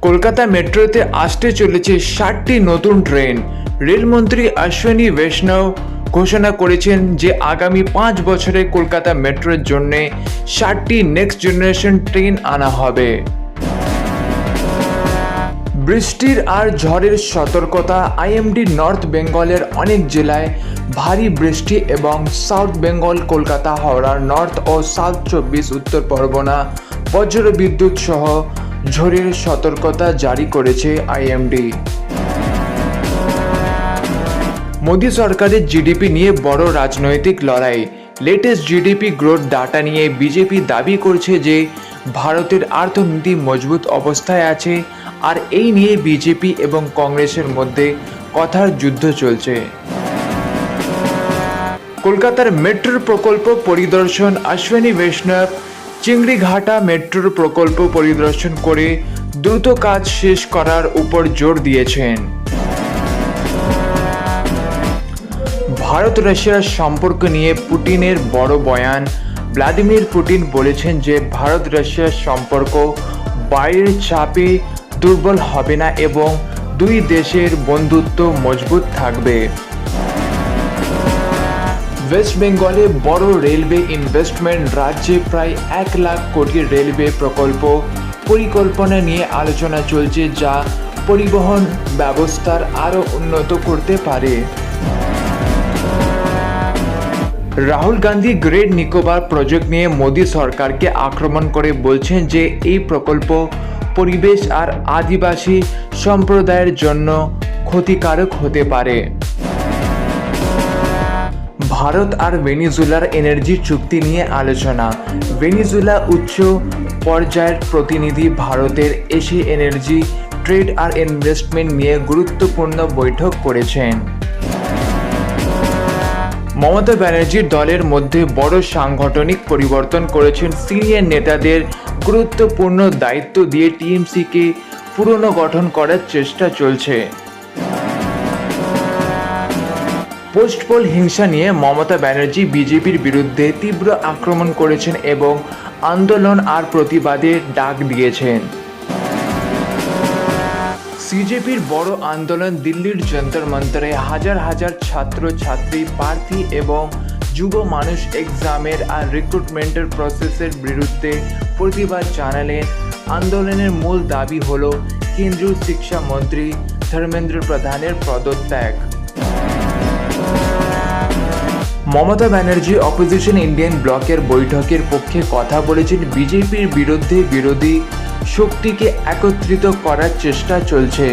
কলকাতা মেট্রোতে আসতে চলেছে 60টি নতুন ট্রেন। রেলমন্ত্রী অশ্বিনী বৈষ্ণব ঘোষণা করেছেন যে আগামী 5 বছরে কলকাতা মেট্রোর জন্য 60টি নেক্সট জেনারেশন ট্রেন আনা হবে। বৃষ্টির আর ঝড়ের সতর্কতা। আইএমডি নর্থ বেঙ্গলের অনেক জেলায় ভারী বৃষ্টি এবং সাউথ বেঙ্গল, কলকাতা, হাওড়া, নর্থ ও সাউথ 24 উত্তর পরগনা বজ্রবিদ্যুৎ সহ ঝড়ের সতর্কতা জারি করেছে আইএমডি। মোদী সরকারের জিডিপি নিয়ে বড় রাজনৈতিক লড়াই। লেটেস্ট জিডিপি গ্রোথ ডাটা নিয়ে বিজেপি দাবি করছে যে ভারতের অর্থনীতি মজবুত অবস্থায় আছে, আর এই নিয়ে বিজেপি এবং কংগ্রেসের মধ্যে কথার যুদ্ধ চলছে। কলকাতার মেট্রোর প্রকল্প পরিদর্শন। অশ্বিনী বৈষ্ণব চিংড়িঘাটা মেট্রোর প্রকল্প পরিদর্শন করে দ্রুত কাজ শেষ করার উপর জোর দিয়েছেন। ভারত রাশিয়ার সম্পর্ক নিয়ে পুতিনের বড় বয়ান। ভ্লাদিমির পুতিন বলেছেন যে ভারত রাশিয়ার সম্পর্ক বাইরের চাপে দুর্বল হবে না এবং দুই দেশের বন্ধুত্ব মজবুত থাকবে। ওয়েস্ট বেঙ্গলে বড় রেলওয়ে ইনভেস্টমেন্ট। রাজ্যে প্রায় 1 লাখ কোটি রেলওয়ে প্রকল্প পরিকল্পনা নিয়ে আলোচনা চলছে, যা পরিবহন ব্যবস্থার আরও উন্নত করতে পারে। রাহুল গান্ধী গ্রেট নিকোবর প্রজেক্ট নিয়ে মোদী সরকারকে আক্রমণ করে বলছেন যে এই প্রকল্প পরিবেশ আর আদিবাসী সম্প্রদায়ের জন্য ক্ষতিকারক হতে পারে। ভারত আর ভেনিজুয়েলার এনার্জি চুক্তি নিয়ে আলোচনা। ভেনিজুয়েলা উচ্চ পর্যায়ের প্রতিনিধি ভারতের এসে এনার্জি ট্রেড আর ইনভেস্টমেন্ট নিয়ে গুরুত্বপূর্ণ বৈঠক করেছেন। মমতা ব্যানার্জির দলের মধ্যে বড় সাংগঠনিক পরিবর্তন করেছেন। সিনিয়র নেতাদের গুরুত্বপূর্ণ দায়িত্ব দিয়ে টিএমসিকে পুনর্গঠন করার চেষ্টা চলছে। পোস্ট পোল হিংসা নিয়ে মমতা ব্যানার্জি বিজেপির বিরুদ্ধে তীব্র আক্রমণ করেছেন এবং আন্দোলন আর প্রতিবাদের ডাক দিয়েছেন। সিজেপির বড় আন্দোলন। দিল্লির যন্তর মন্তরে হাজার হাজার ছাত্র ছাত্রী, প্রার্থী এবং যুব মানুষ এক্সামের আর রিক্রুটমেন্টের প্রসেসের বিরুদ্ধে প্রতিবাদ জানালেন। আন্দোলনের মূল দাবি হল কেন্দ্রীয় শিক্ষামন্ত্রী ধর্মেন্দ্র প্রধানের পদত্যাগ। মমতা ব্যানার্জি অপোজিশন ইন্ডিয়ান ব্লকের বৈঠকের পক্ষে কথা বলেছেন। বিজেপির বিরুদ্ধে বিরোধী শক্তিকে একত্রিত করার চেষ্টা চলছে।